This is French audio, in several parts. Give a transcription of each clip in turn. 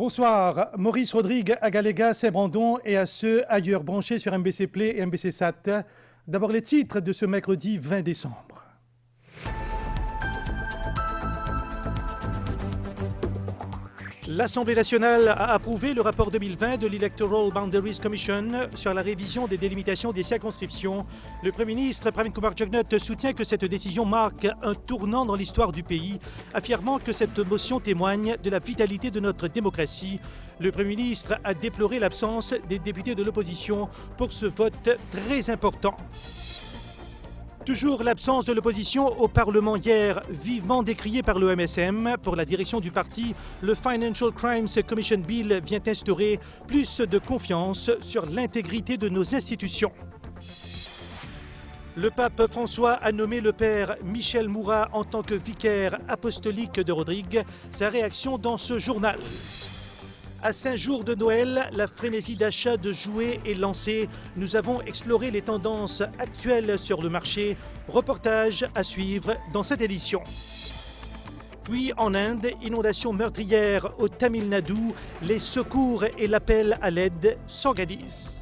Bonsoir, Maurice Rodrigue à Galéga, Saint-Brandon et à ceux ailleurs branchés sur MBC Play et MBC Sat. D'abord les titres de ce mercredi 20 décembre. L'Assemblée nationale a approuvé le rapport 2020 de l'Electoral Boundaries Commission sur la révision des délimitations des circonscriptions. Le Premier ministre Pravin Kumar Jugnauth soutient que cette décision marque un tournant dans l'histoire du pays, affirmant que cette motion témoigne de la vitalité de notre démocratie. Le Premier ministre a déploré l'absence des députés de l'opposition pour ce vote très important. Toujours l'absence de l'opposition au Parlement hier, vivement décriée par le MSM. Pour la direction du parti, le Financial Crimes Commission Bill vient instaurer plus de confiance sur l'intégrité de nos institutions. Le pape François a nommé le père Michel Moura en tant que vicaire apostolique de Rodrigue. Sa réaction dans ce journal. À 5 jours de Noël, la frénésie d'achat de jouets est lancée. Nous avons exploré les tendances actuelles sur le marché. Reportage à suivre dans cette édition. Puis en Inde, inondation meurtrière au Tamil Nadu. Les secours et l'appel à l'aide s'organisent.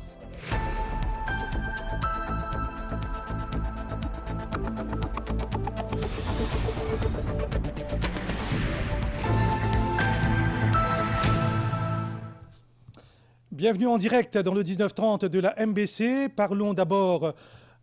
Bienvenue en direct dans le 1930 de la MBC. Parlons d'abord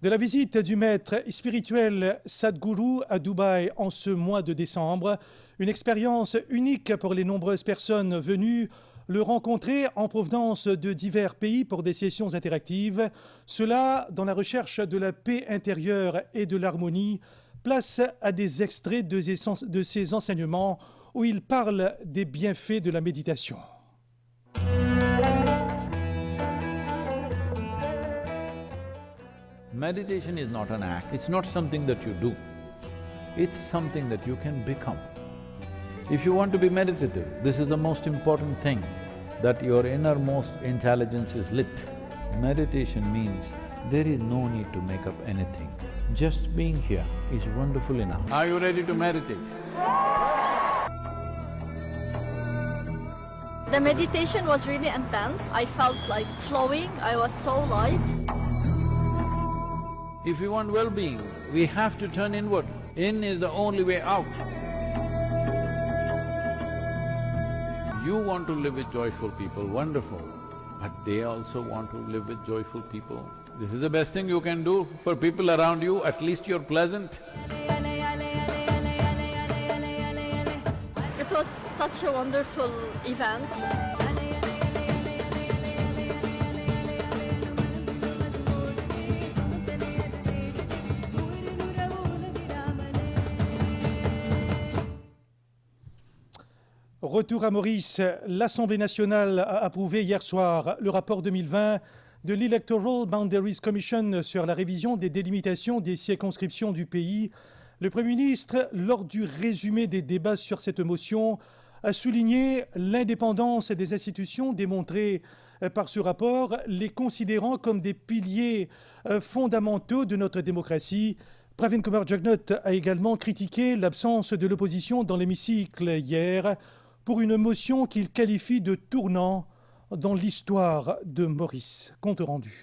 de la visite du maître spirituel Sadhguru à Dubaï en ce mois de décembre. Une expérience unique pour les nombreuses personnes venues le rencontrer en provenance de divers pays pour des sessions interactives. Cela dans la recherche de la paix intérieure et de l'harmonie. Place à des extraits de ses enseignements où il parle des bienfaits de la méditation. Meditation is not an act, it's not something that you do, it's something that you can become. If you want to be meditative, this is the most important thing, that your innermost intelligence is lit. Meditation means there is no need to make up anything. Just being here is wonderful enough. Are you ready to meditate? The meditation was really intense. I felt like flowing, I was so light. If we want well-being, we have to turn inward. In is the only way out. You want to live with joyful people, wonderful, but they also want to live with joyful people. This is the best thing you can do for people around you, at least you're pleasant. It was such a wonderful event. Retour à Maurice, l'Assemblée nationale a approuvé hier soir le rapport 2020 de l'Electoral Boundaries Commission sur la révision des délimitations des circonscriptions du pays. Le Premier ministre, lors du résumé des débats sur cette motion, a souligné l'indépendance des institutions démontrée par ce rapport, les considérant comme des piliers fondamentaux de notre démocratie. Pravin Kumar Jugnauth a également critiqué l'absence de l'opposition dans l'hémicycle hier, pour une motion qu'il qualifie de tournant dans l'histoire de Maurice. Compte rendu.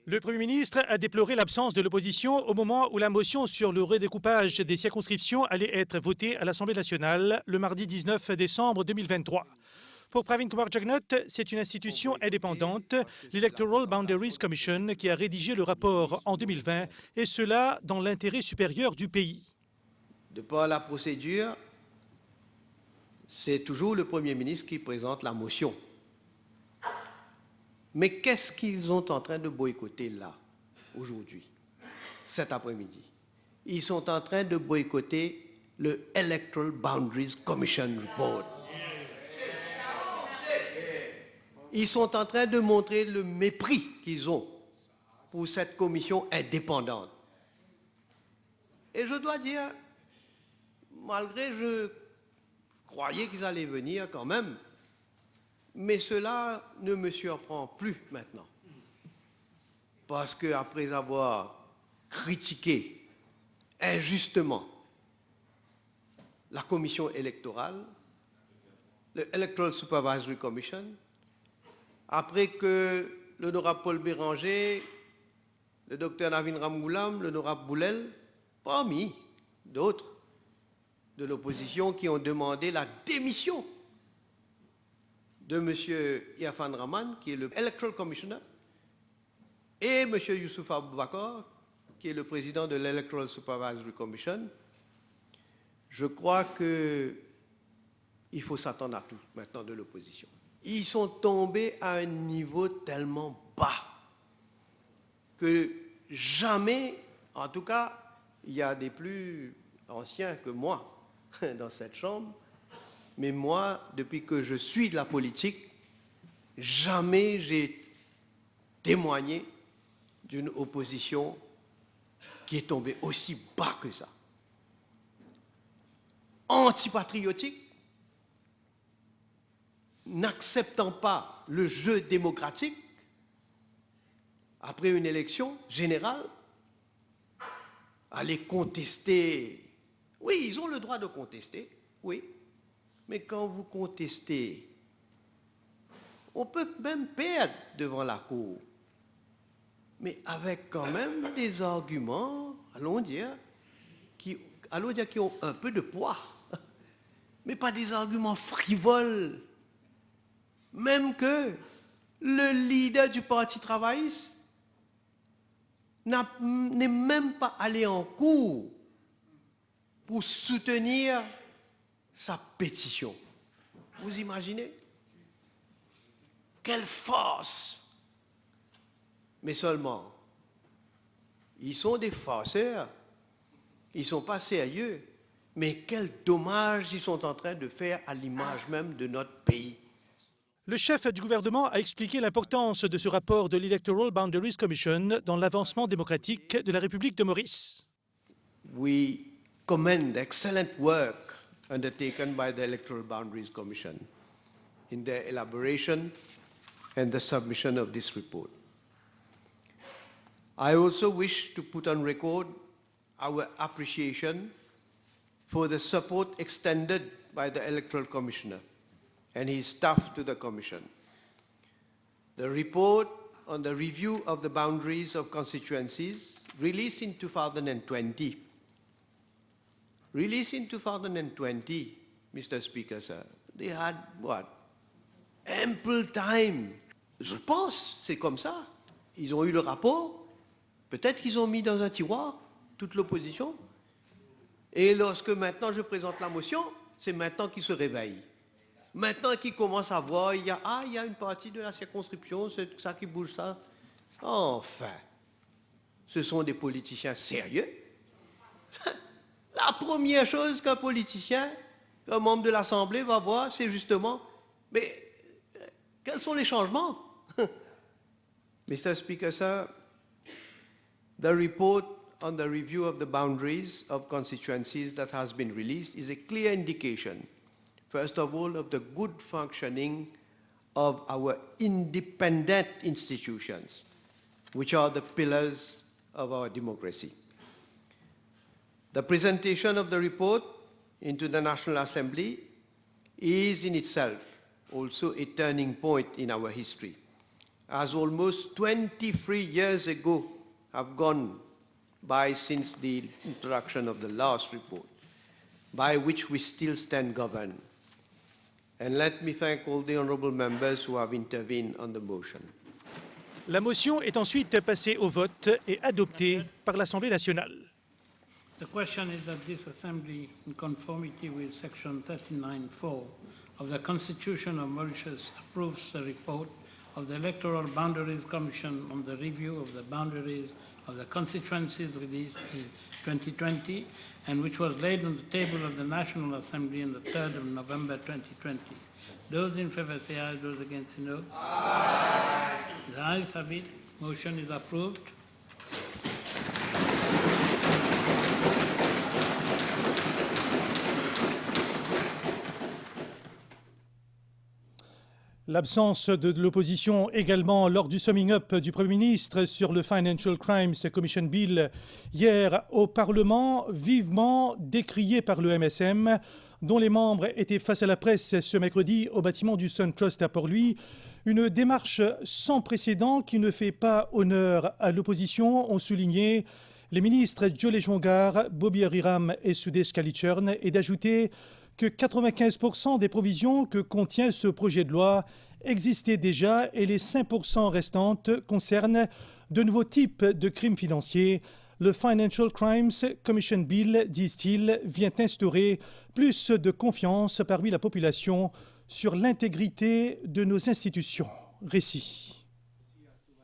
Le Premier ministre a déploré l'absence de l'opposition au moment où la motion sur le redécoupage des circonscriptions allait être votée à l'Assemblée nationale le mardi 19 décembre 2023. Pour Pravin Kumar Jugnauth, c'est une institution indépendante, l'Electoral Boundaries Commission, qui a rédigé le rapport en 2020, et cela dans l'intérêt supérieur du pays. De par la procédure, c'est toujours le Premier ministre qui présente la motion. Mais qu'est-ce qu'ils sont en train de boycotter là, aujourd'hui, cet après-midi? Ils sont en train de boycotter le Electoral Boundaries Commission Report. Ils sont en train de montrer le mépris qu'ils ont pour cette commission indépendante. Et je dois dire, malgré je croyais qu'ils allaient venir quand même, mais cela ne me surprend plus maintenant. Parce qu'après avoir critiqué injustement la commission électorale, le Electoral Supervisory Commission, après que l'honorable Paul Béranger, le docteur Navin Ramgoolam, l'honorable Boulel, parmi d'autres de l'opposition qui ont demandé la démission de M. Irfan Rahman, qui est le Electoral Commissioner, et M. Youssouf Aboubakar, qui est le président de l'Electoral Supervisory Commission. Je crois qu'il faut s'attendre à tout maintenant de l'opposition. Ils sont tombés à un niveau tellement bas que jamais, en tout cas, il y a des plus anciens que moi dans cette chambre, mais moi, depuis que je suis de la politique, jamais j'ai témoigné d'une opposition qui est tombée aussi bas que ça. Antipatriotique, n'acceptant pas le jeu démocratique, après une élection générale, aller contester. Oui, ils ont le droit de contester, oui. Mais quand vous contestez, on peut même perdre devant la cour. Mais avec quand même des arguments, allons dire, qui ont un peu de poids. Mais pas des arguments frivoles. Même que le leader du Parti travailliste n'est même pas allé en cours pour soutenir sa pétition. Vous imaginez? Quelle force! Mais seulement, ils sont des farceurs, ils ne sont pas sérieux, mais quel dommage ils sont en train de faire à l'image même de notre pays. Le chef du gouvernement a expliqué l'importance de ce rapport de l'Electoral Boundaries Commission dans l'avancement démocratique de la République de Maurice. We commend the excellent work undertaken by the Electoral Boundaries Commission in their elaboration and the submission of this report. I also wish to put on record our appreciation for the support extended by the Electoral Commissioner and his staff to the Commission. The report on the review of the boundaries of constituencies, released in 2020, Mr. Speaker, sir, they had what? Ample time. Je pense, c'est comme ça. Ils ont eu le rapport, peut-être qu'ils ont mis dans un tiroir toute l'opposition, et lorsque maintenant je présente la motion, c'est maintenant qu'ils se réveillent. Maintenant qu'ils commencent à voir, il y a une partie de la circonscription, c'est ça qui bouge ça. Enfin, ce sont des politiciens sérieux. La première chose qu'un politicien, un membre de l'Assemblée va voir, c'est justement, mais quels sont les changements? Mr. Speaker, sir, the report on the review of the boundaries of constituencies that has been released is a clear indication, first of all, of the good functioning of our independent institutions, which are the pillars of our democracy. The presentation of the report into the National Assembly is in itself also a turning point in our history, as almost 23 years ago have gone by since the introduction of the last report, by which we still stand governed. And let me thank all the honourable members who have intervened on the motion. La motion est ensuite passée au vote et adoptée par l'Assemblée nationale. The question is that this Assembly, in conformity with Section 39(4) of the Constitution of Mauritius, approves the report of the Electoral Boundaries Commission on the review of the boundaries of the constituencies released in 2020 and which was laid on the table of the National Assembly on the 3rd of November 2020. Those in favor say aye, those against say no. Aye. The ayes have it. Motion is approved. L'absence de l'opposition également lors du summing up du Premier ministre sur le Financial Crimes Commission Bill hier au Parlement, vivement décrié par le MSM dont les membres étaient face à la presse ce mercredi au bâtiment du SunTrust à Port-Louis. Une démarche sans précédent qui ne fait pas honneur à l'opposition, ont souligné les ministres Joe Lejongar, Bobby Ariram et Sudesh Kalichern, et d'ajouter que 95% des provisions que contient ce projet de loi existaient déjà et les 5% restantes concernent de nouveaux types de crimes financiers. Le Financial Crimes Commission Bill, disent-ils, vient instaurer plus de confiance parmi la population sur l'intégrité de nos institutions. Récit.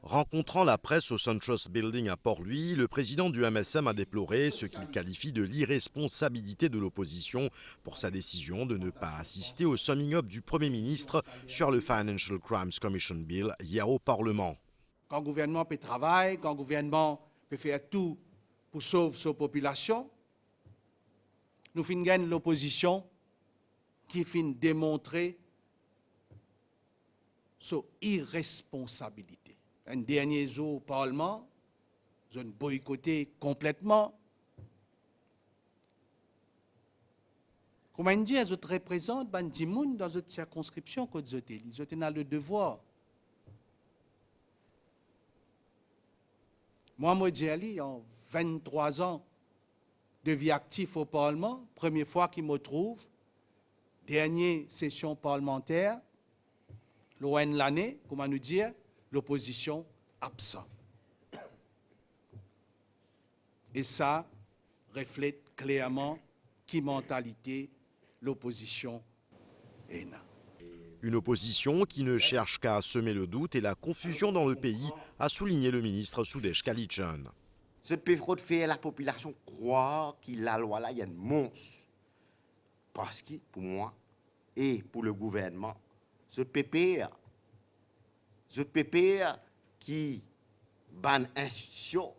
Rencontrant la presse au SunTrust Building à Port-Louis, le président du MSM a déploré ce qu'il qualifie de l'irresponsabilité de l'opposition pour sa décision de ne pas assister au summing-up du Premier ministre sur le Financial Crimes Commission Bill hier au Parlement. Quand le gouvernement peut travailler, quand le gouvernement peut faire tout pour sauver sa population, nous finissons l'opposition qui finit démontrer son irresponsabilité. Un dernier jour au Parlement, ils ont boycotté complètement. Comment on dit, ils représentent des gens dans cette circonscription qu'ils ont le devoir. Moi, je en 23 ans de vie active au Parlement, première fois qu'il me trouve, dernière session parlementaire, loin de l'année, comment nous dire, l'opposition absente. Et ça reflète clairement qui mentalité l'opposition est là. Une opposition qui ne cherche qu'à semer le doute et la confusion dans le pays, a souligné le ministre Sudesh Kalichern. Ce peut faire la population croire que la loi là, il y a un monstre. Parce que pour moi et pour le gouvernement, ce PPR qui ban institution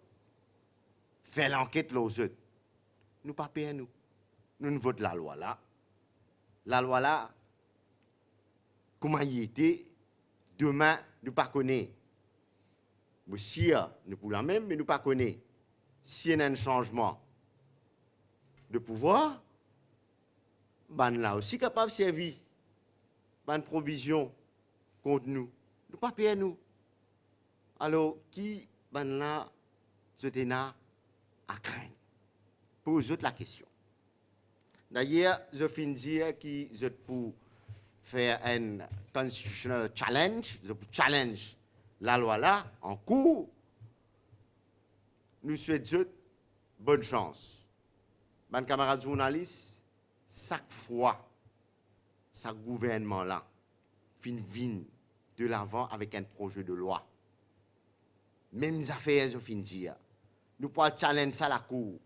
fait l'enquête aux autres. Nous pas payons nous. Nous ne votons la loi là. La loi là, comment il était, demain, nous ne connaissons pas. Si nous pouvons la même, mais nous ne connaissons pas. S'il y a un changement de pouvoir, ben là aussi capable de servir. Ben provision contre nous. Nous pas payer nous. Alors, qui ben là, ce ténat à craindre? Pose la question. D'ailleurs, je finis de dire que je peux faire un constitutional challenge, je peux challenge la loi là en cours. Nous souhaitons bonne chance. Mes camarades journalistes, chaque fois, ce gouvernement-là vient de l'avant avec un projet de loi. Même affaires, je finis de dire, nous pouvons challenger ça à la cour.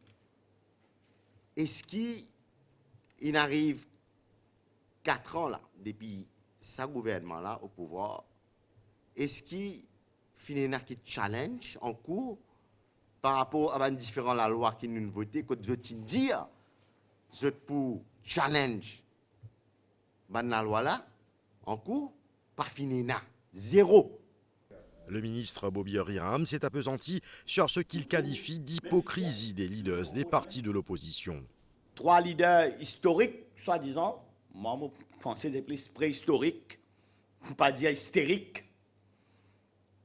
Est-ce qu'il arrive 4 ans là, depuis ce gouvernement-là au pouvoir, est-ce qu'il finit un challenge en cours par rapport à différentes la loi qui nous voté, que je dire, je pour challenge la loi là en cours, pas fini là, zéro. Le ministre Bobby Ariram s'est appesanti sur ce qu'il qualifie d'hypocrisie des leaders des partis de l'opposition. 3 leaders historiques, soi-disant, moi je pensais des plus préhistoriques, pour pas dire hystériques.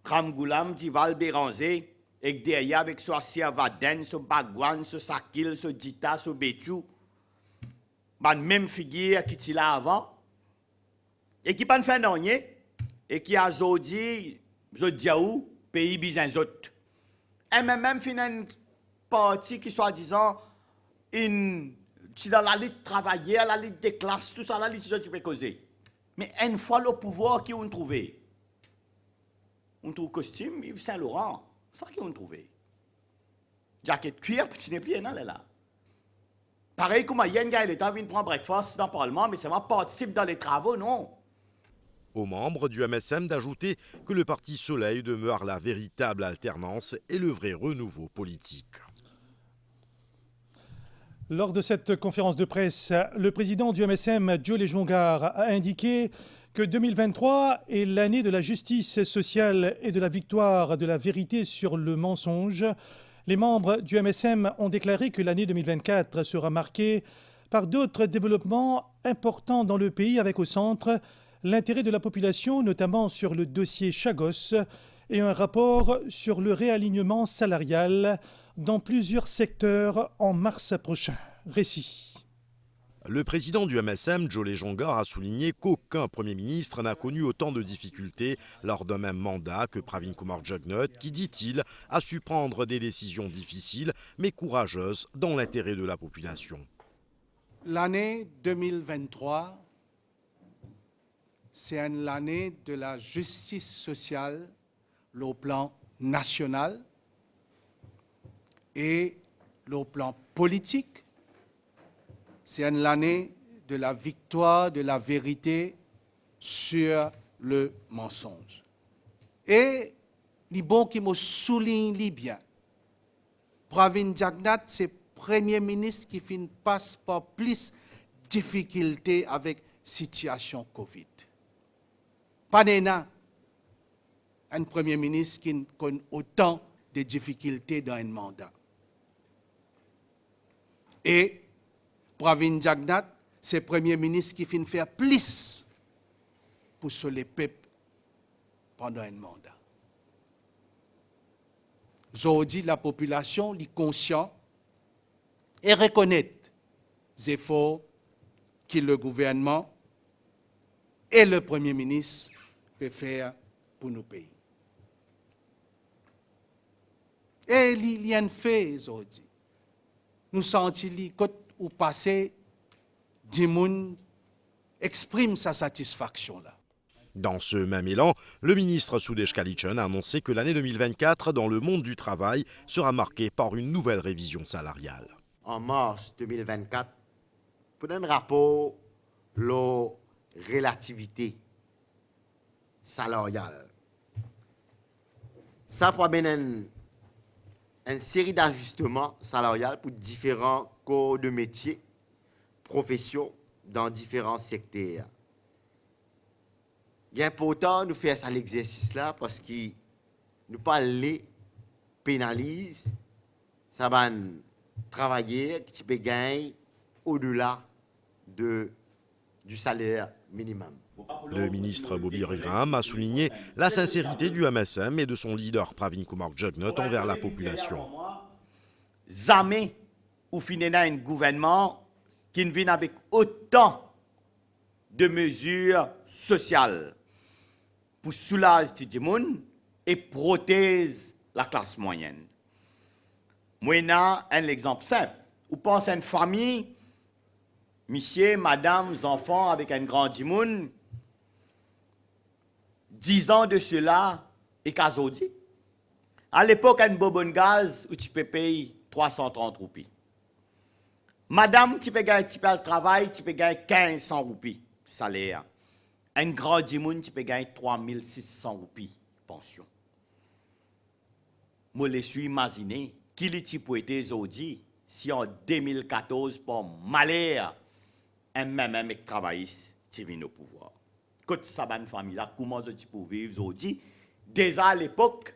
Ramgoulam, Dival, Béranger, et derrière avec ce Assia Vaden, ce Bagwan, ce Sakil, ce Dita, ce Béchou, même figure qui était là avant, et qui n'a pas fait rien, et qui a dit, Zodiaou, pays bizanzot. Et même une partie qui soit-disant, qui dans la lutte travailler, la lutte des classes, tout ça, la lutte tu peux causer. Mais une fois le pouvoir qui ont trouvé, on trouve costume, Yves Saint-Laurent, c'est ça qu'ils ont trouvé. Jacket cuir, petit n'est plus là. Pareil comme il y a un gars, il est en train de prendre breakfast dans le Parlement, mais ça va participer dans les travaux, non. Aux membres du MSM d'ajouter que le parti Soleil demeure la véritable alternance et le vrai renouveau politique. Lors de cette conférence de presse, le président du MSM, Joe Lejongar, a indiqué que 2023 est l'année de la justice sociale et de la victoire de la vérité sur le mensonge. Les membres du MSM ont déclaré que l'année 2024 sera marquée par par d'autres développements importants dans le pays avec au centre l'intérêt de la population, notamment sur le dossier Chagos, et un rapport sur le réalignement salarial dans plusieurs secteurs en mars prochain. Récit. Le président du MSM, Jolé Jongar, a souligné qu'aucun Premier ministre n'a connu autant de difficultés lors d'un même mandat que Pravin Kumar Jugnauth, qui, dit-il, a su prendre des décisions difficiles mais courageuses dans l'intérêt de la population. L'année 2023, c'est l'année de la justice sociale au plan national et au plan politique. C'est l'année de la victoire de la vérité sur le mensonge. Et les bons qui me soulignent bien, Pravin Jugnauth, c'est le Premier ministre qui passe par plus de difficultés avec la situation Covid. Pas un Premier ministre qui connaît autant de difficultés dans un mandat. Et Pravin Jugnauth, c'est le Premier ministre qui fait faire plus pour sauver les peuples pendant un mandat. Aujourd'hui, la population est consciente et reconnaît les efforts que le gouvernement et le Premier ministre peuvent faire pour nos pays. Et il y a un fait aujourd'hui. Nous sentons que au passé, des gens expriment sa satisfaction là. Dans ce même élan, le ministre Sudesh Kalichun a annoncé que l'année 2024 dans le monde du travail sera marquée par une nouvelle révision salariale. En mars 2024, pour un rapport la relativité salariale. Ça promène une série d'ajustements salariales pour différents corps de métiers, professions dans différents secteurs. Il est important de faire ça l'exercice là parce que nous pas les pénalise, ça va travailler qui peut gagner au-delà du salaire minimum. Le ministre Bobby Riham a souligné la sincérité du MSM et de son leader Pravin Kumar Jugnauth envers la population. Jamais ou finira un gouvernement qui ne vient avec autant de mesures sociales pour soulager les gens et protéger la classe moyenne. Moi, un exemple simple. Vous pensez à une famille, monsieur, madame, enfants avec un grand dimoun, 10 ans de cela, et qu'aujourd'hui, à l'époque, un bonbon gaz où tu peux payer 330 roupies. Madame, tu peux gagner le travail, tu peux gagner 1500 roupies salaire. Un grand dimoun, tu peux gagner 3600 roupies pension. Moi, je suis imaginé qu'il est pour être aujourd'hui si en 2014, pour malheur, un même travailliste vient au pouvoir. Quand ça va une famille là, comment tu peux vivre aujourd'hui? Déjà à l'époque,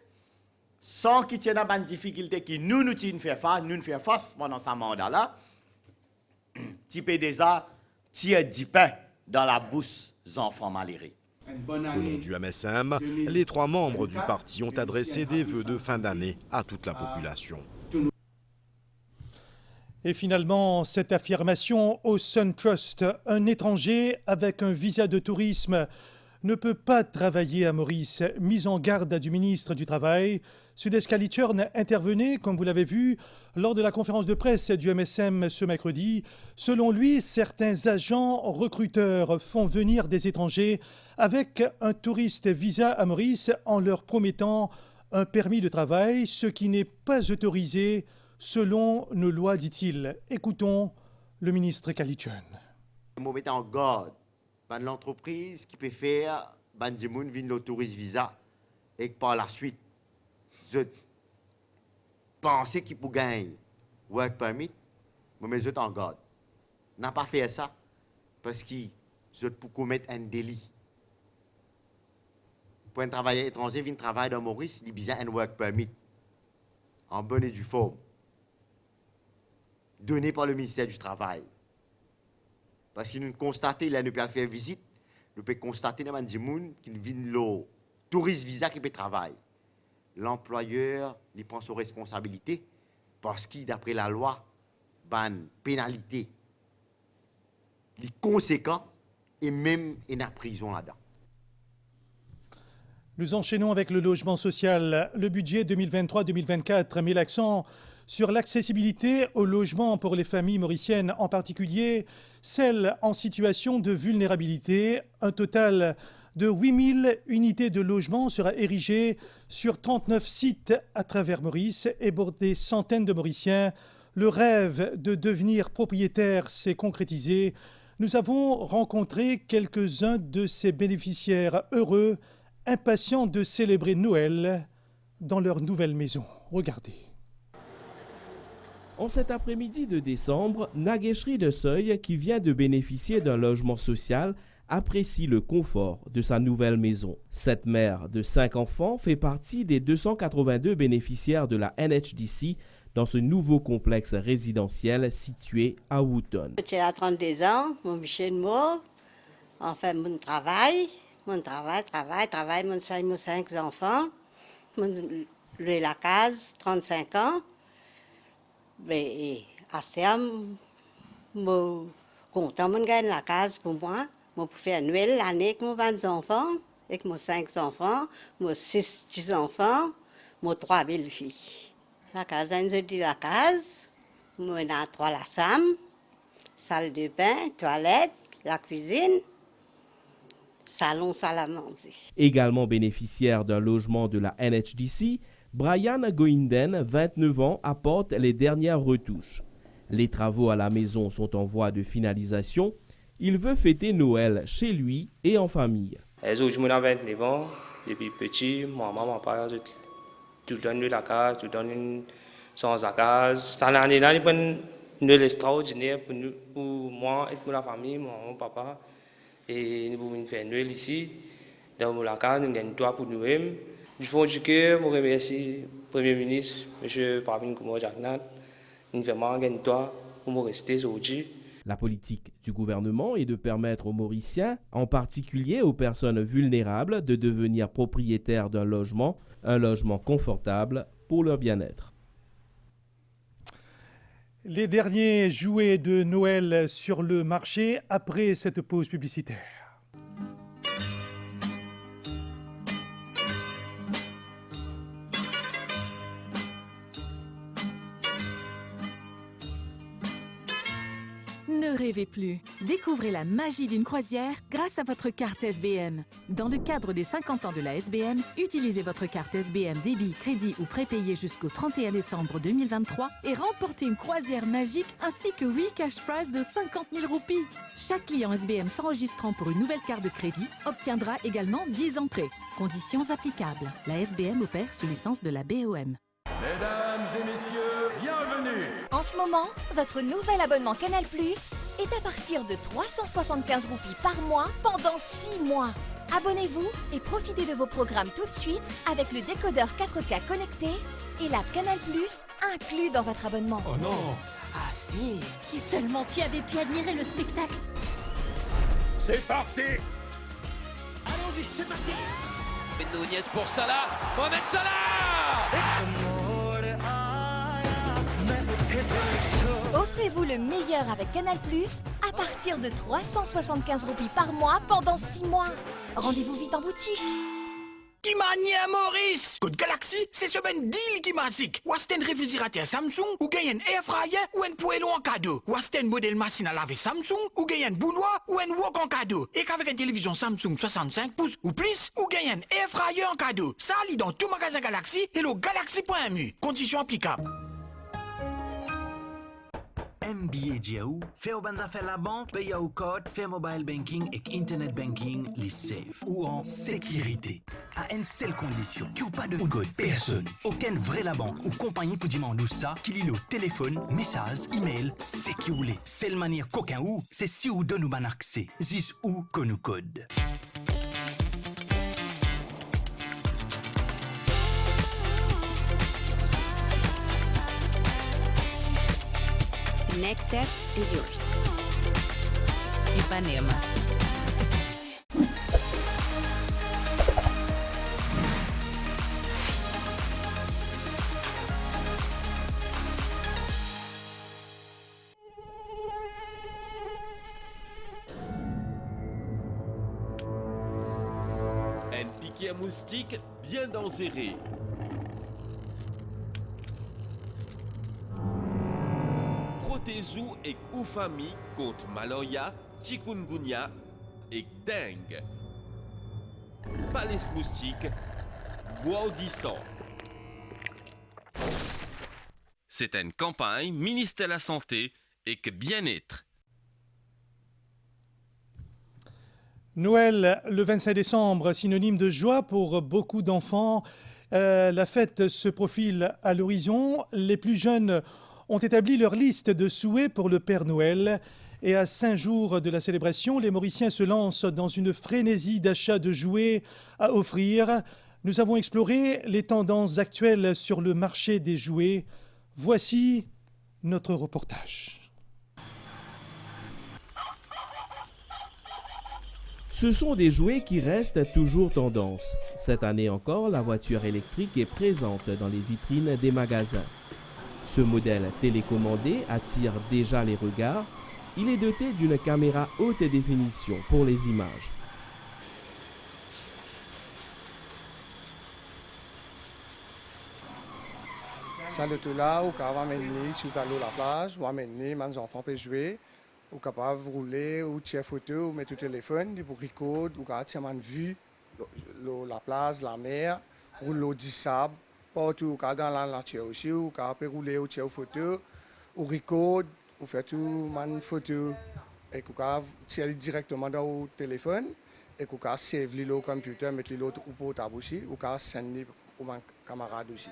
sans qu'il y ait une difficulté qui nous faire face pendant ce mandat-là, tu peux déjà tirer du pain dans la bouche des enfants malheureux. Au nom du MSM, les 3 membres du parti ont adressé des vœux de fin d'année à toute la population. Et finalement, cette affirmation au SunTrust, un étranger avec un visa de tourisme ne peut pas travailler à Maurice. Mise en garde du ministre du Travail, Sudesh Kalichun intervenait, comme vous l'avez vu, lors de la conférence de presse du MSM ce mercredi. Selon lui, certains agents recruteurs font venir des étrangers avec un touriste visa à Maurice en leur promettant un permis de travail, ce qui n'est pas autorisé selon nos lois, dit-il. Écoutons le ministre Kalichun. Je me mets en garde par l'entreprise qui peut faire des gens qui viennent le touriste visa et que par la suite, je pense qu'ils peuvent gagner work permit, mais je suis en garde. Je n'ai pas fait ça parce que je peux commettre un délit. Pour un travailleur étranger vient travailler dans Maurice, il a besoin d'un work permit en bonne et due forme, donné par le ministère du Travail. Parce que nous constatons, là, nous pouvons faire visite, nous pouvons constater dans des gens qui viennent le touriste visa qui peut travailler. L'employeur, il prend ses responsabilités parce que, d'après la loi, ban pénalité, les conséquents et même une prison là-dedans. Nous enchaînons avec le logement social. Le budget 2023-2024 met l'accent sur l'accessibilité au logement pour les familles mauriciennes, en particulier celles en situation de vulnérabilité. Un total de 8000 unités de logement sera érigé sur 39 sites à travers Maurice et pour des centaines de Mauriciens. Le rêve de devenir propriétaire s'est concrétisé. Nous avons rencontré quelques-uns de ces bénéficiaires heureux, impatients de célébrer Noël dans leur nouvelle maison. Regardez. En cet après-midi de décembre, Naguécherie de Seuil, qui vient de bénéficier d'un logement social, apprécie le confort de sa nouvelle maison. Cette mère de 5 enfants fait partie des 282 bénéficiaires de la NHDC dans ce nouveau complexe résidentiel situé à Wootton. J'ai 32 ans, mon chez moi, enfin mon travail, mon 5 enfants, la case, 35 ans. Mais à ce terme, je suis content de gagner la case pour moi. Je peux faire Noël l'année avec mes 20 enfants, avec mes 5 enfants, mes 6 petits-enfants, mes 3 belles-filles. La case, je dis la case, on a 3 la salle de bain, toilette, la cuisine, salon, salle à manger. Également bénéficiaire d'un logement de la NHDC, Brian Goinden, 29 ans, apporte les dernières retouches. Les travaux à la maison sont en voie de finalisation. Il veut fêter Noël chez lui et en famille. Je suis 29 ans, depuis petit, maman, mon père, tout donne la case, tout donne sans la case. C'est un Noël extraordinaire pour moi et pour la famille, mon papa. Et nous pouvons faire Noël ici, dans la case, nous gagnons toi pour nous-mêmes. Du fond du cœur, je remercie le Premier ministre, M. Pravin Kumar-Jagnat, nous faisons gagner toi pour me rester aujourd'hui. La politique du gouvernement est de permettre aux Mauriciens, en particulier aux personnes vulnérables, de devenir propriétaires d'un logement, un logement confortable pour leur bien-être. Les derniers jouets de Noël sur le marché après cette pause publicitaire. Ne rêvez plus. Découvrez la magie d'une croisière grâce à votre carte SBM. Dans le cadre des 50 ans de la SBM, utilisez votre carte SBM débit, crédit ou prépayé jusqu'au 31 décembre 2023 et remportez une croisière magique ainsi que 8 cash prize de 50 000 roupies. Chaque client SBM s'enregistrant pour une nouvelle carte de crédit obtiendra également 10 entrées. Conditions applicables. La SBM opère sous licence de la BOM. Mesdames et messieurs, bienvenue! En ce moment, votre nouvel abonnement Canal+ est à partir de 375 roupies par mois pendant 6 mois. Abonnez-vous et profitez de vos programmes tout de suite avec le décodeur 4K connecté et l'app Canal+ inclus dans votre abonnement. Oh non! Ah si! Si seulement tu avais pu admirer le spectacle. C'est parti! Allons-y, c'est parti! Nunez pour Salah, Mohamed Salah! Offrez-vous le meilleur avec Canal+, à partir de 375 roupies par mois pendant 6 mois. Rendez-vous vite en boutique. Qui manie à Maurice? Code Galaxy, c'est ce ben deal qui magique. Ou un réfrigérateur Samsung, ou gagne un air fryer, ou un poêlon en cadeau. Ou un modèle machine à laver Samsung, ou gagne un bouilloire, ou un wok en cadeau. Et qu'avec une télévision Samsung 65 pouces ou plus, ou gagne un air fryer en cadeau. Ça lit dans tout magasin Galaxy et le galaxy.mu. Conditions applicables. MBA Diaou, fait au banza faire la banque, paye au code, fait mobile banking et internet banking, les safe ou en sécurité. À une seule condition, qu'il n'y ait pas de code personne. Aucun vrai la banque ou compagnie pour demander ça, qu'il y ait le téléphone, message, email, sécurité. Seule manière qu'aucun ou, c'est si ou donne ou ban accès. Zis ou qu'on code. Next step is yours. Ipanema. Un piquet à moustique bien danséré. Protezou et Oufami contre Maloya, Chikungunya et Dengue. Palais moustique, bois audissant. C'est une campagne ministère de la Santé et que bien-être. Noël, le 25 décembre, synonyme de joie pour beaucoup d'enfants. La fête se profile à l'horizon. Les plus jeunes ont établi leur liste de souhaits pour le Père Noël. Et à 5 jours de la célébration, les Mauriciens se lancent dans une frénésie d'achat de jouets à offrir. Nous avons exploré les tendances actuelles sur le marché des jouets. Voici notre reportage. Ce sont des jouets qui restent toujours tendance. Cette année encore, la voiture électrique est présente dans les vitrines des magasins. Ce modèle télécommandé attire déjà les regards. Il est doté d'une caméra haute définition pour les images. Salut tout là, ou quand on va sur la plage, on va mener, mes enfants peuvent jouer. Ou capable de rouler, ou tirer photo, ou mettre au téléphone, pour recorder, ou quand on a vu la plage, la mer, ou l'eau du sable, partout, ou dans la nature aussi, ou quand on peut rouler, ou tirer photo, ou recorder, ou faire tout les photos, et qu'on tirer directement dans le téléphone, et qu'on save le computer, mettre l'autre au portable aussi, ou qu'on send pour mon camarade aussi.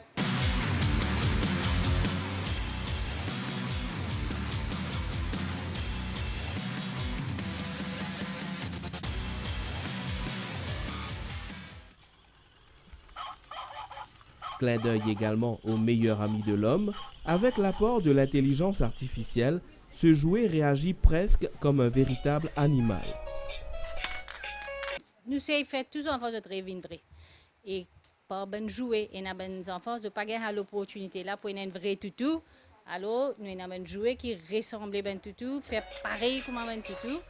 Clin d'œil également au meilleur ami de l'homme. Avec l'apport de l'intelligence artificielle, ce jouet réagit presque comme un véritable animal. Nous avons fait tous les enfants de rêver vrai. Et par ben jouer, et les enfants de pas gagner l'opportunité là pour un vrai toutou. Alors, nous avons un jouet qui ressemble à ben toutou, fait pareil comme un toutou,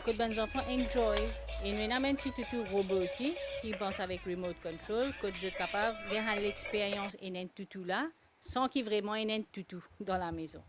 que les enfants enjoy. Et nous avons un petit toutou robot aussi, qui pense avec remote control, que vous êtes capable de gagner l'expérience et un toutou là, sans qu'il y ait vraiment un toutou dans la maison.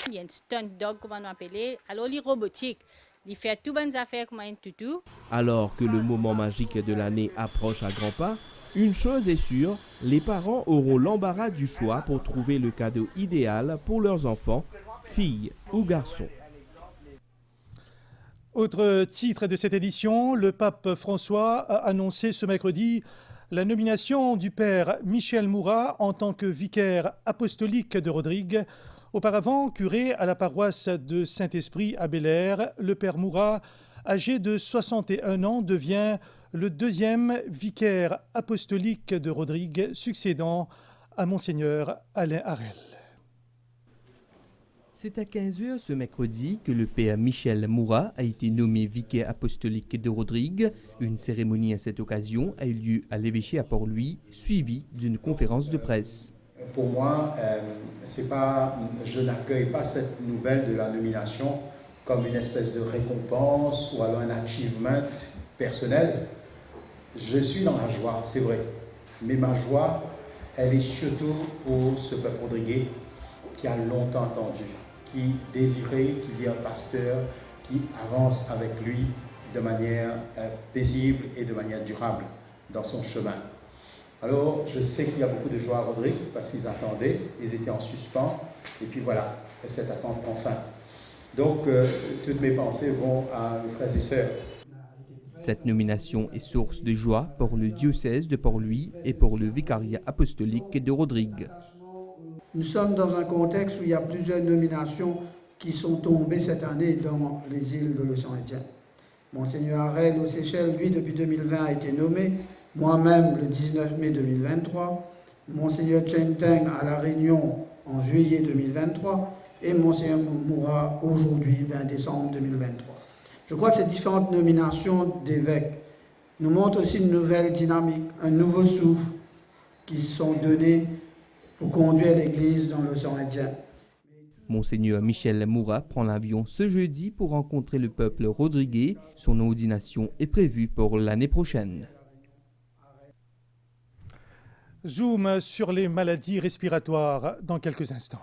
Il y a un stunt dog, comme on l'appelle, alors il est robotique. Il fait toutes les affaires comme un toutou. Alors que le moment magique de l'année approche à grands pas, une chose est sûre, les parents auront l'embarras du choix pour trouver le cadeau idéal pour leurs enfants, filles ou garçons. Autre titre de cette édition, le pape François a annoncé ce mercredi la nomination du père Michel Moura en tant que vicaire apostolique de Rodrigue. Auparavant curé à la paroisse de Saint-Esprit à Bel-Air, le père Moura, âgé de 61 ans, devient le deuxième vicaire apostolique de Rodrigue, succédant à Monseigneur Alain Harel. C'est à 15h ce mercredi que le père Michel Moura a été nommé vicaire apostolique de Rodrigue. Une cérémonie à cette occasion a eu lieu à l'évêché à Port-Louis, suivie d'une conférence de presse. Pour moi, je n'accueille pas cette nouvelle de la nomination comme une espèce de récompense ou alors un achievement personnel. Je suis dans la joie, c'est vrai. Mais ma joie, elle est surtout pour ce peuple rodriguais qui a longtemps attendu, qui désirait qu'il y ait un pasteur qui avance avec lui de manière paisible et de manière durable dans son chemin. Alors, je sais qu'il y a beaucoup de joie à Rodrigue parce qu'ils attendaient, ils étaient en suspens, et puis voilà, cette attente prend fin. Donc, toutes mes pensées vont à mes frères et sœurs. Cette nomination est source de joie pour le diocèse de Port-Louis et pour le vicariat apostolique de Rodrigue. Nous sommes dans un contexte où il y a plusieurs nominations qui sont tombées cette année dans les îles de l'océan Indien. Monseigneur Harel aux Seychelles, lui, depuis 2020, a été nommé. Moi-même, le 19 mai 2023. Monseigneur Chen Teng à La Réunion en juillet 2023 et Monseigneur Moura aujourd'hui, 20 décembre 2023. Je crois que ces différentes nominations d'évêques nous montrent aussi une nouvelle dynamique, un nouveau souffle qui sont donnés pour conduire l'Église dans l'océan Indien. Monseigneur Michel Moura prend l'avion ce jeudi pour rencontrer le peuple rodriguais. Son ordination est prévue pour l'année prochaine. Zoom sur les maladies respiratoires dans quelques instants.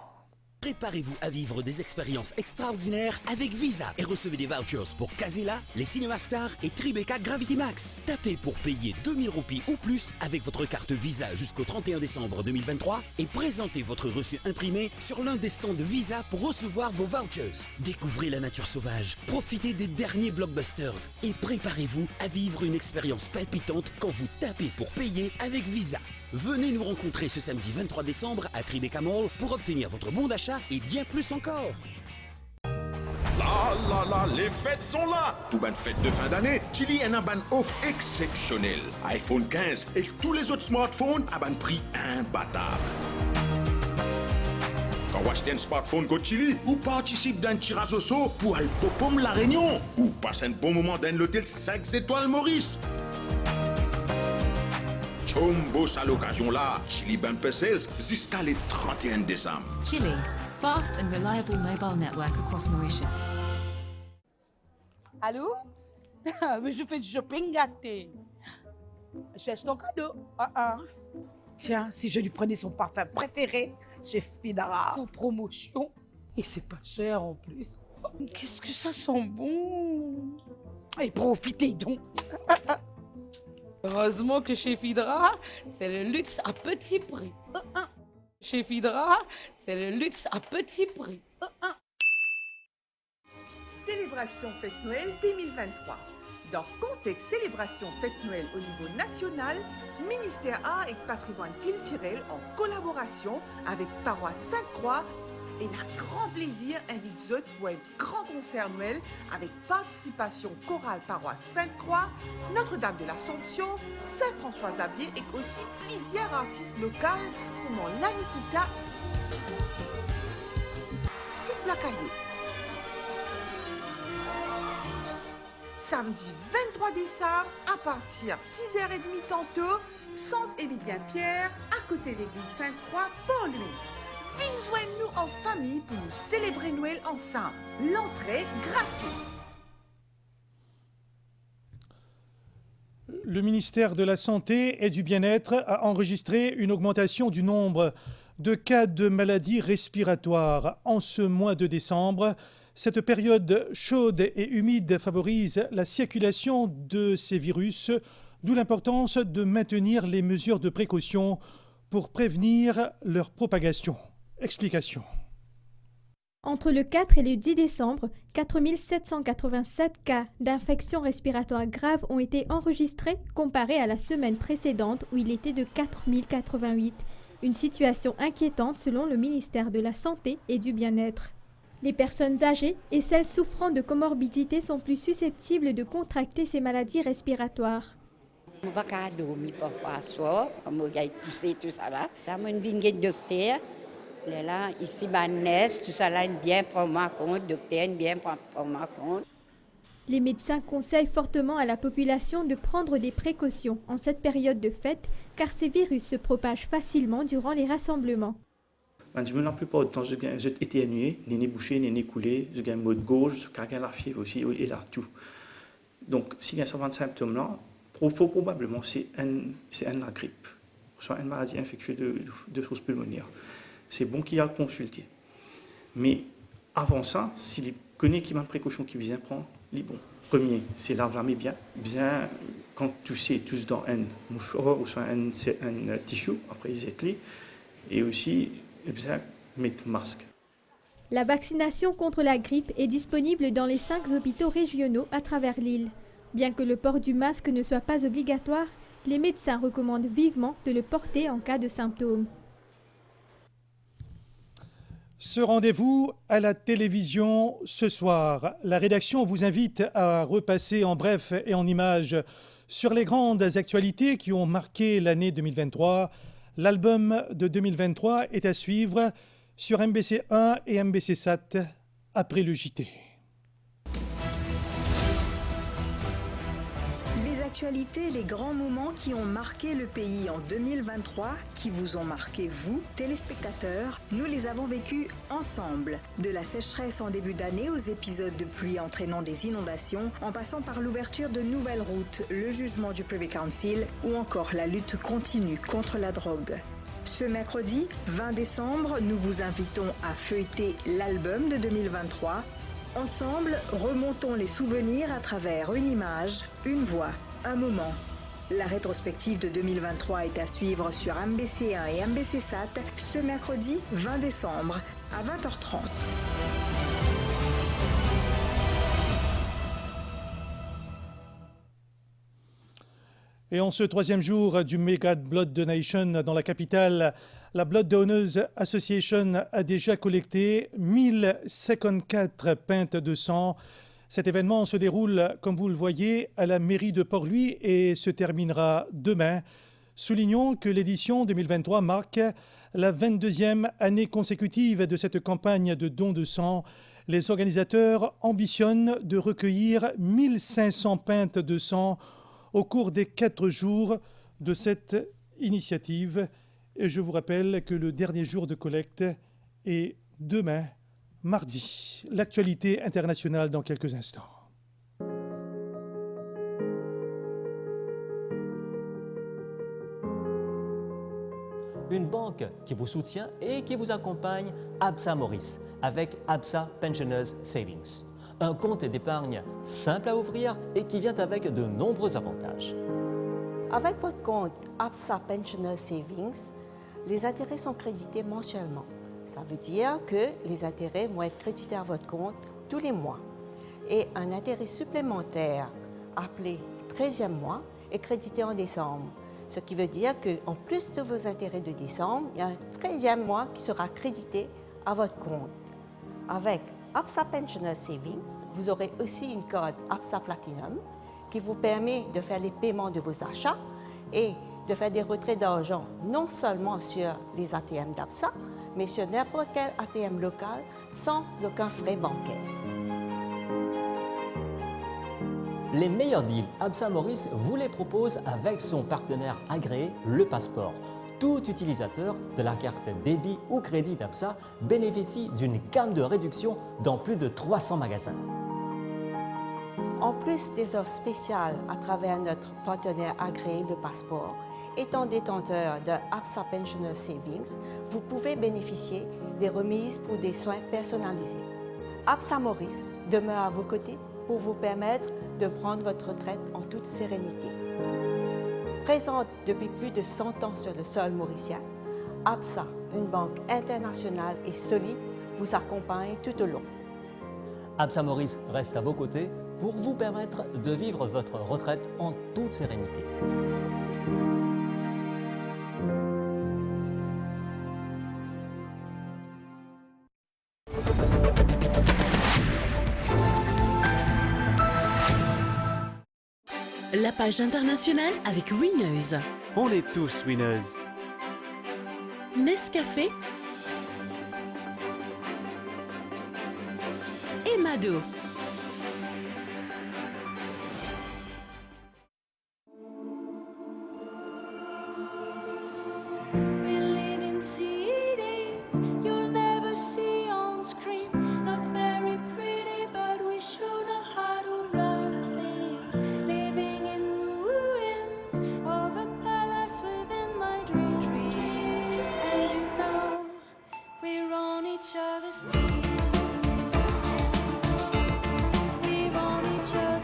Préparez-vous à vivre des expériences extraordinaires avec Visa et recevez des vouchers pour Casella, les Cinema Star et Tribeca Gravity Max. Tapez pour payer 2000 roupies ou plus avec votre carte Visa jusqu'au 31 décembre 2023 et présentez votre reçu imprimé sur l'un des stands de Visa pour recevoir vos vouchers. Découvrez la nature sauvage, profitez des derniers blockbusters et préparez-vous à vivre une expérience palpitante quand vous tapez pour payer avec Visa. Venez nous rencontrer ce samedi 23 décembre à Tribeca Mall pour obtenir votre bon d'achat et bien plus encore. Là, les fêtes sont là. Tout bonne fête de fin d'année, Chili a un ban offre exceptionnel. iPhone 15 et tous les autres smartphones à ban prix imbattable. Quand vous achetez un smartphone Go Chili, ou participe d'un tirage au sort pour aller popom la Réunion, ou passe un bon moment dans l'hôtel 5 étoiles Maurice. Chombos à l'occasion là, Chili Bumper Sales jusqu'à le 31 décembre. Chili, fast and reliable mobile network across Mauritius. Allô? Mais je fais du shopping gâté. Cherche ton cadeau. Tiens, si je lui prenais son parfum préféré, chez Fidara. Sans promotion. Et c'est pas cher en plus. Qu'est-ce que ça sent bon. Et profitez donc. Heureusement que chez Fidra, c'est le luxe à petit prix. Chez Fidra, c'est le luxe à petit prix. Célébration Fête Noël 2023. Dans contexte célébration Fête Noël au niveau national, Ministère Art et Patrimoine culturel en collaboration avec Paroisse Sainte-Croix et un grand plaisir invite Zot pour un grand concert Noël avec participation chorale Paroisse Sainte-Croix, Notre-Dame de l'Assomption, Saint-François-Xavier et aussi plusieurs artistes locaux comme Lanikita, Toute Blacaillou. Samedi 23 décembre, à partir 6h30 tantôt, Centre Émilien-Pierre, à côté de l'église Sainte-Croix, Port-Louis. Venez joindre-nous en famille pour nous célébrer Noël ensemble. L'entrée gratis. Le ministère de la Santé et du Bien-être a enregistré une augmentation du nombre de cas de maladies respiratoires en ce mois de décembre. Cette période chaude et humide favorise la circulation de ces virus, d'où l'importance de maintenir les mesures de précaution pour prévenir leur propagation. Explication. Entre le 4 et le 10 décembre, 4 787 cas d'infections respiratoires graves ont été enregistrés comparé à la semaine précédente où il était de 4 088. Une situation inquiétante selon le ministère de la Santé et du Bien-être. Les personnes âgées et celles souffrant de comorbidités sont plus susceptibles de contracter ces maladies respiratoires. Je ne vais pas dormir parfois soir, comme je vais tousser, tout ça là. Là, je viens de docteur. Là, ici, tout ça là, bien prendre en compte, docteur, bien prendre en compte. Les médecins conseillent fortement à la population de prendre des précautions en cette période de fête, car ces virus se propagent facilement durant les rassemblements. La plupart du temps, j'ai éternué, les nez bouchés, les nez coulés, j'ai un mot de gauche, j'ai la fièvre aussi, et là, tout. Donc, s'il y a certains symptômes-là, probablement c'est la grippe, soit une maladie infectieuse de source pulmonaire. C'est bon qu'il y a consulté. Mais avant ça, s'il connaît qu'il y a une précaution qu'il vient prendre, il est bon. Premier, c'est laver la main bien. Bien, quand tu sais, tous dans un mouchoir ou soit un tissu, après ils éclairent. Et aussi, bien, mettre masque. La vaccination contre la grippe est disponible dans les 5 hôpitaux régionaux à travers l'île. Bien que le port du masque ne soit pas obligatoire, les médecins recommandent vivement de le porter en cas de symptômes. Ce rendez-vous à la télévision ce soir. La rédaction vous invite à repasser en bref et en images sur les grandes actualités qui ont marqué l'année 2023. L'album de 2023 est à suivre sur MBC 1 et MBC Sat après le JT. Les actualités, les grands moments qui ont marqué le pays en 2023, qui vous ont marqué vous, téléspectateurs, nous les avons vécus ensemble. De la sécheresse en début d'année aux épisodes de pluie entraînant des inondations, en passant par l'ouverture de nouvelles routes, le jugement du Privy Council ou encore la lutte continue contre la drogue. Ce mercredi 20 décembre, nous vous invitons à feuilleter l'album de 2023. Ensemble, remontons les souvenirs à travers une image, une voix, un moment. La rétrospective de 2023 est à suivre sur MBC1 et MBC Sat ce mercredi 20 décembre à 20h30. Et en ce troisième jour du Mega Blood Donation dans la capitale, la Blood Donors Association a déjà collecté 1054 pintes de sang. Cet événement se déroule, comme vous le voyez, à la mairie de Port-Louis et se terminera demain. Soulignons que l'édition 2023 marque la 22e année consécutive de cette campagne de dons de sang. Les organisateurs ambitionnent de recueillir 1500 pintes de sang au cours des 4 jours de cette initiative. Et je vous rappelle que le dernier jour de collecte est demain, mardi. L'actualité internationale dans quelques instants. Une banque qui vous soutient et qui vous accompagne, Absa Maurice, avec Absa Pensioners Savings. Un compte d'épargne simple à ouvrir et qui vient avec de nombreux avantages. Avec votre compte Absa Pensioners Savings, les intérêts sont crédités mensuellement. Ça veut dire que les intérêts vont être crédités à votre compte tous les mois. Et un intérêt supplémentaire, appelé 13e mois, est crédité en décembre. Ce qui veut dire qu'en plus de vos intérêts de décembre, il y a un 13e mois qui sera crédité à votre compte. Avec Absa Pensioners Savings, vous aurez aussi une carte Absa Platinum qui vous permet de faire les paiements de vos achats et de faire des retraits d'argent non seulement sur les ATM d'Absa, mais sur n'importe quel ATM local sans aucun frais bancaire. Les meilleurs deals, Absa Maurice vous les propose avec son partenaire agréé, le Passeport. Tout utilisateur de la carte débit ou crédit d'Absa bénéficie d'une gamme de réduction dans plus de 300 magasins. En plus des offres spéciales à travers notre partenaire agréé, le Passeport, étant détenteur de Absa Pensioners Savings, vous pouvez bénéficier des remises pour des soins personnalisés. Absa Maurice demeure à vos côtés pour vous permettre de prendre votre retraite en toute sérénité. Présente depuis plus de 100 ans sur le sol mauricien, Absa, une banque internationale et solide, vous accompagne tout au long. Absa Maurice reste à vos côtés pour vous permettre de vivre votre retraite en toute sérénité. La page internationale avec Winners. On est tous winners. Nescafé et Mado.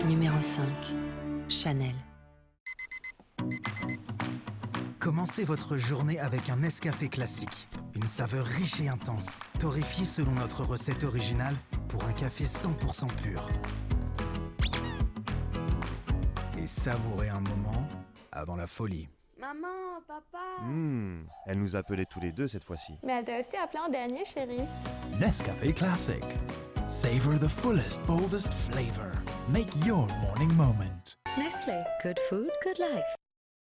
Numéro 5. Chanel. Commencez votre journée avec un Nescafé classique. Une saveur riche et intense, torréfiée selon notre recette originale pour un café 100% pur. Et savourez un moment avant la folie. Maman, papa. Elle nous appelait tous les deux cette fois-ci. Mais elle t'a aussi appelé en dernier, chérie. Nescafé Classic. Savor the fullest, boldest flavor. Make your morning moment. Nestlé. Good food, good life.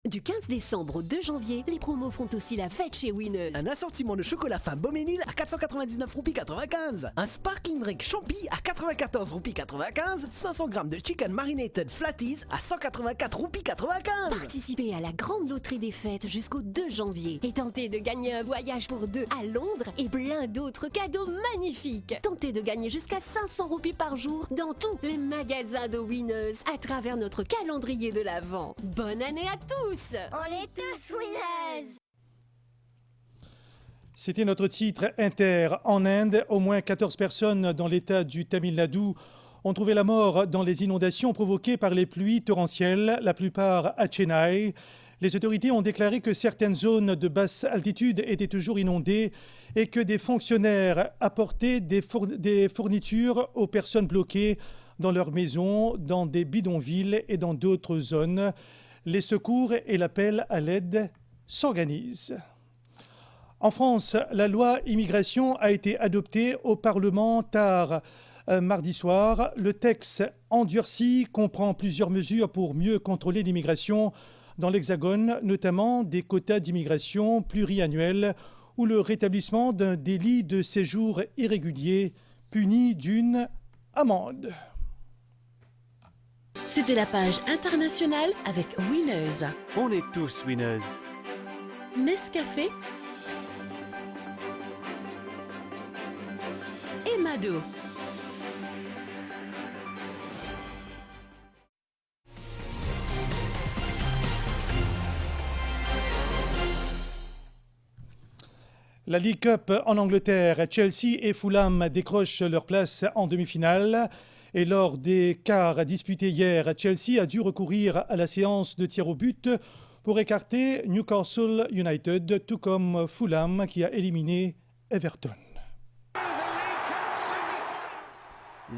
Du 15 décembre au 2 janvier, les promos font aussi la fête chez Winners. Un assortiment de chocolat fin Beauménil à 499 roupies 95. Un sparkling drink Champi à 94 roupies 95. 500 grammes de chicken marinated flatties à 184 roupies 95. Participez à la grande loterie des fêtes jusqu'au 2 janvier et tentez de gagner un voyage pour deux à Londres et plein d'autres cadeaux magnifiques. Tentez de gagner jusqu'à 500 roupies par jour dans tous les magasins de Winners à travers notre calendrier de l'Avent. Bonne année à tous! On est tous winners! C'était notre titre Inter. En Inde, au moins 14 personnes dans l'état du Tamil Nadu ont trouvé la mort dans les inondations provoquées par les pluies torrentielles, la plupart à Chennai. Les autorités ont déclaré que certaines zones de basse altitude étaient toujours inondées et que des fonctionnaires apportaient des fournitures aux personnes bloquées dans leurs maisons, dans des bidonvilles et dans d'autres zones. Les secours et l'appel à l'aide s'organisent. En France, la loi immigration a été adoptée au Parlement tard mardi soir. Le texte endurci comprend plusieurs mesures pour mieux contrôler l'immigration dans l'Hexagone, notamment des quotas d'immigration pluriannuels ou le rétablissement d'un délit de séjour irrégulier puni d'une amende. C'était la page internationale avec Winners. On est tous winners. Nescafé et Mado. La League Cup en Angleterre, Chelsea et Fulham décrochent leur place en demi-finale. Et lors des quarts disputés hier, Chelsea a dû recourir à la séance de tirs au but pour écarter Newcastle United, tout comme Fulham qui a éliminé Everton.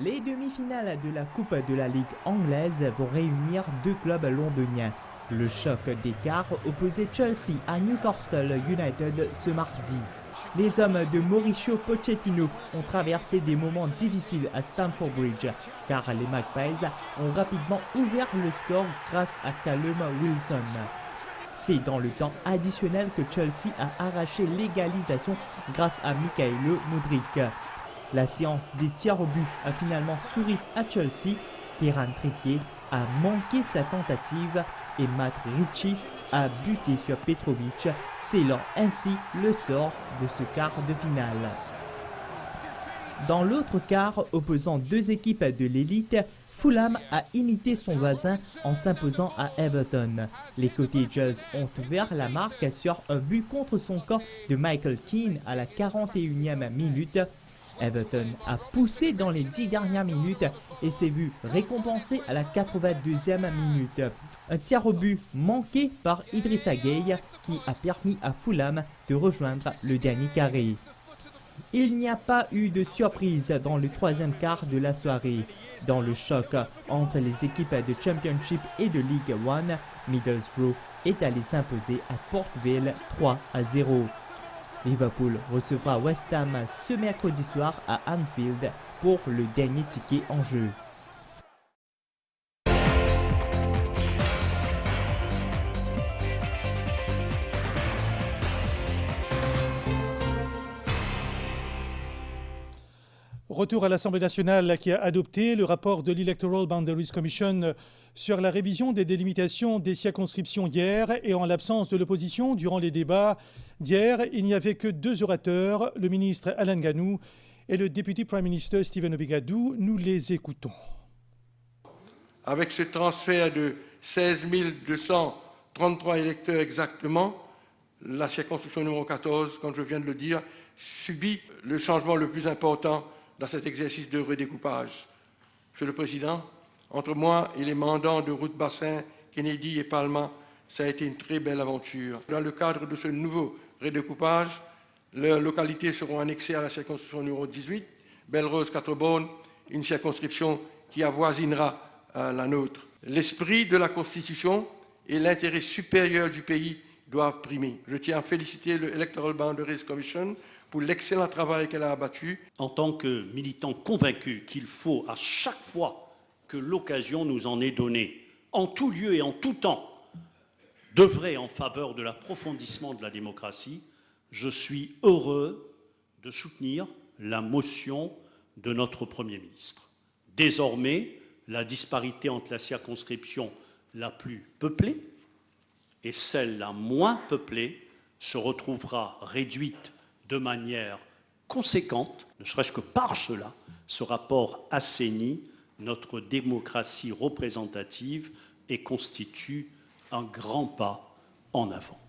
Les demi-finales de la Coupe de la Ligue anglaise vont réunir deux clubs londoniens. Le choc des quarts opposait Chelsea à Newcastle United ce mardi. Les hommes de Mauricio Pochettino ont traversé des moments difficiles à Stamford Bridge, car les Magpies ont rapidement ouvert le score grâce à Callum Wilson. C'est dans le temps additionnel que Chelsea a arraché l'égalisation grâce à Mikhailo Mudryk. La séance des tirs au but a finalement souri à Chelsea. Kieran Trippier a manqué sa tentative et Matt Ritchie a buté sur Petrovic, scellant ainsi le sort de ce quart de finale. Dans l'autre quart opposant deux équipes de l'élite, Fulham a imité son voisin en s'imposant à Everton. Les Cottagers ont ouvert la marque sur un but contre son camp de Michael Keane à la 41e minute. Everton a poussé dans les 10 dernières minutes et s'est vu récompensé à la 82e minute. Un tir au but manqué par Idrissa Gueye qui a permis à Fulham de rejoindre le dernier carré. Il n'y a pas eu de surprise dans le troisième quart de la soirée. Dans le choc entre les équipes de Championship et de League One, Middlesbrough est allé s'imposer à Port Vale 3-0. Liverpool recevra West Ham ce mercredi soir à Anfield pour le dernier ticket en jeu. Retour à l'Assemblée nationale qui a adopté le rapport de l'Electoral Boundaries Commission sur la révision des délimitations des circonscriptions hier, et en l'absence de l'opposition durant les débats d'hier, il n'y avait que deux orateurs, le ministre Alan Ganou et le député Prime Minister Stephen Obigadou. Nous les écoutons. Avec ce transfert de 16 233 électeurs exactement, la circonscription numéro 14, comme je viens de le dire, subit le changement le plus important dans cet exercice de redécoupage. Monsieur le Président, entre moi et les mandants de Route-Bassin, Kennedy et Palma, ça a été une très belle aventure. Dans le cadre de ce nouveau redécoupage, leurs localités seront annexées à la circonscription numéro 18, Belle-Rose-Quatre-Bornes, une circonscription qui avoisinera la nôtre. L'esprit de la Constitution et l'intérêt supérieur du pays doivent primer. Je tiens à féliciter le Electoral Boundaries Commission pour l'excellent travail qu'elle a abattu. En tant que militant convaincu qu'il faut à chaque fois que l'occasion nous en est donnée, en tout lieu et en tout temps, d'œuvrer en faveur de l'approfondissement de la démocratie, je suis heureux de soutenir la motion de notre Premier ministre. Désormais, la disparité entre la circonscription la plus peuplée et celle la moins peuplée se retrouvera réduite de manière conséquente, ne serait-ce que par cela, ce rapport assainit notre démocratie représentative et constitue un grand pas en avant.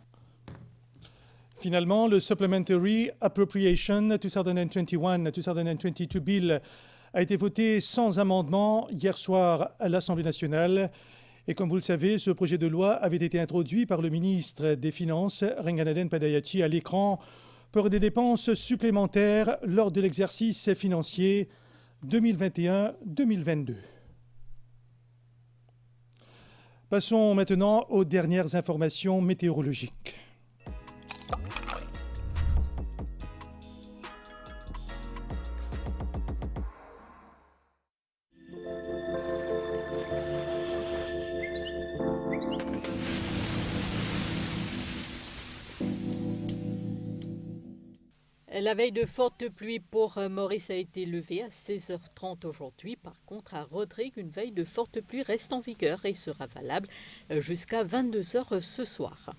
Finalement, le Supplementary Appropriation 2021-2022 Bill a été voté sans amendement hier soir à l'Assemblée nationale. Et comme vous le savez, ce projet de loi avait été introduit par le ministre des Finances, Renganaden Padayachi, à l'écran pour des dépenses supplémentaires lors de l'exercice financier 2021-2022. Passons maintenant aux dernières informations météorologiques. La veille de forte pluie pour Maurice a été levée à 16h30 aujourd'hui. Par contre, à Rodrigue, une veille de forte pluie reste en vigueur et sera valable jusqu'à 22h ce soir.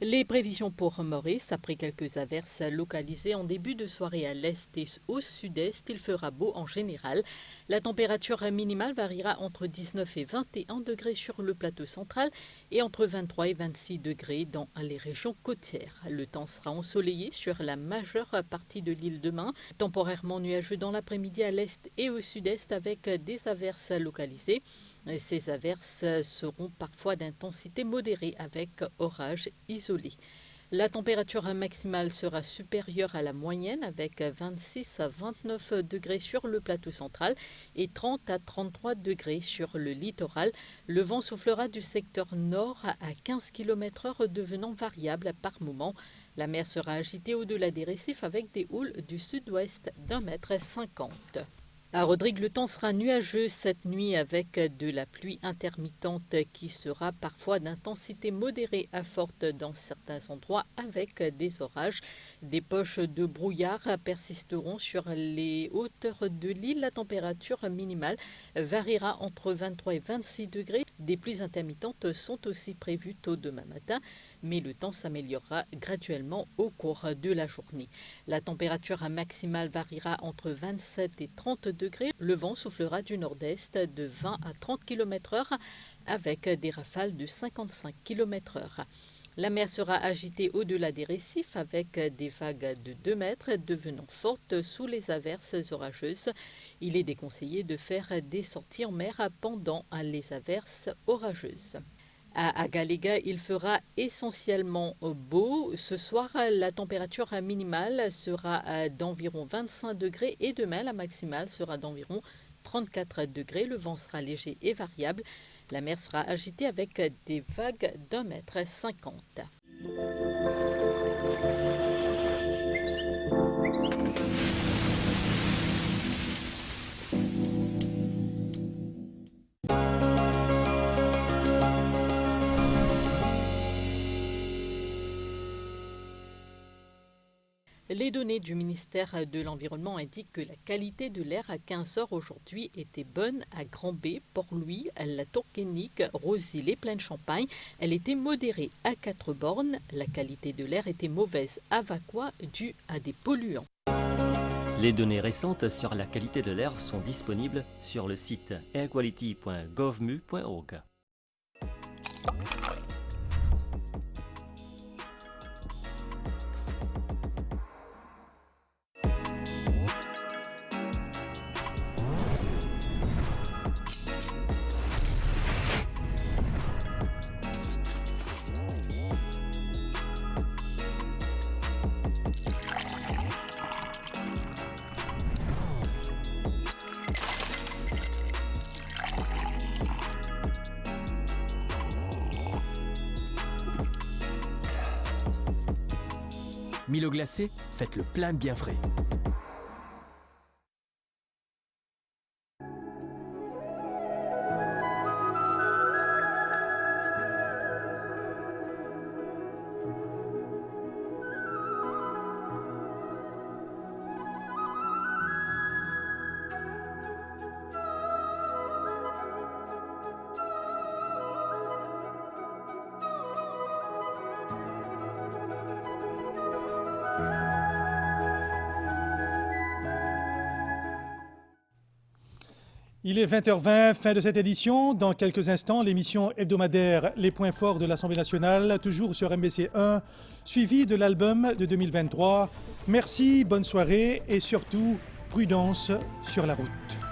Les prévisions pour Maurice, après quelques averses localisées en début de soirée à l'est et au sud-est, il fera beau en général. La température minimale variera entre 19 et 21 degrés sur le plateau central et entre 23 et 26 degrés dans les régions côtières. Le temps sera ensoleillé sur la majeure partie de l'île demain, temporairement nuageux dans l'après-midi à l'est et au sud-est avec des averses localisées. Ces averses seront parfois d'intensité modérée avec orages isolés. La température maximale sera supérieure à la moyenne avec 26 à 29 degrés sur le plateau central et 30 à 33 degrés sur le littoral. Le vent soufflera du secteur nord à 15 km/h devenant variable par moment. La mer sera agitée au-delà des récifs avec des houles du sud-ouest d'1,50 m. À Rodrigue, le temps sera nuageux cette nuit avec de la pluie intermittente qui sera parfois d'intensité modérée à forte dans certains endroits avec des orages. Des poches de brouillard persisteront sur les hauteurs de l'île. La température minimale variera entre 23 et 26 degrés. Des pluies intermittentes sont aussi prévues tôt demain matin, mais le temps s'améliorera graduellement au cours de la journée. La température maximale variera entre 27 et 30 degrés. Le vent soufflera du nord-est de 20 à 30 km/h avec des rafales de 55 km/h. La mer sera agitée au-delà des récifs avec des vagues de 2 mètres devenant fortes sous les averses orageuses. Il est déconseillé de faire des sorties en mer pendant les averses orageuses. À Agalega, il fera essentiellement beau. Ce soir, la température minimale sera d'environ 25 degrés et demain, la maximale sera d'environ 34 degrés. Le vent sera léger et variable. La mer sera agitée avec des vagues d'1,50 m. Les données du ministère de l'Environnement indiquent que la qualité de l'air à 15 heures aujourd'hui était bonne à Grand-B, Port-Louis, la Tourguénique, Rosy, les Plaines-Champagne. Elle était modérée à 4 bornes. La qualité de l'air était mauvaise à Vaqua due à des polluants. Les données récentes sur la qualité de l'air sont disponibles sur le site airquality.govmu.org. Milo glacé, faites-le plein de bien frais. Il est 20h20, fin de cette édition. Dans quelques instants, l'émission hebdomadaire Les points forts de l'Assemblée nationale, toujours sur MBC 1, suivi de l'album de 2023. Merci, bonne soirée et surtout, prudence sur la route.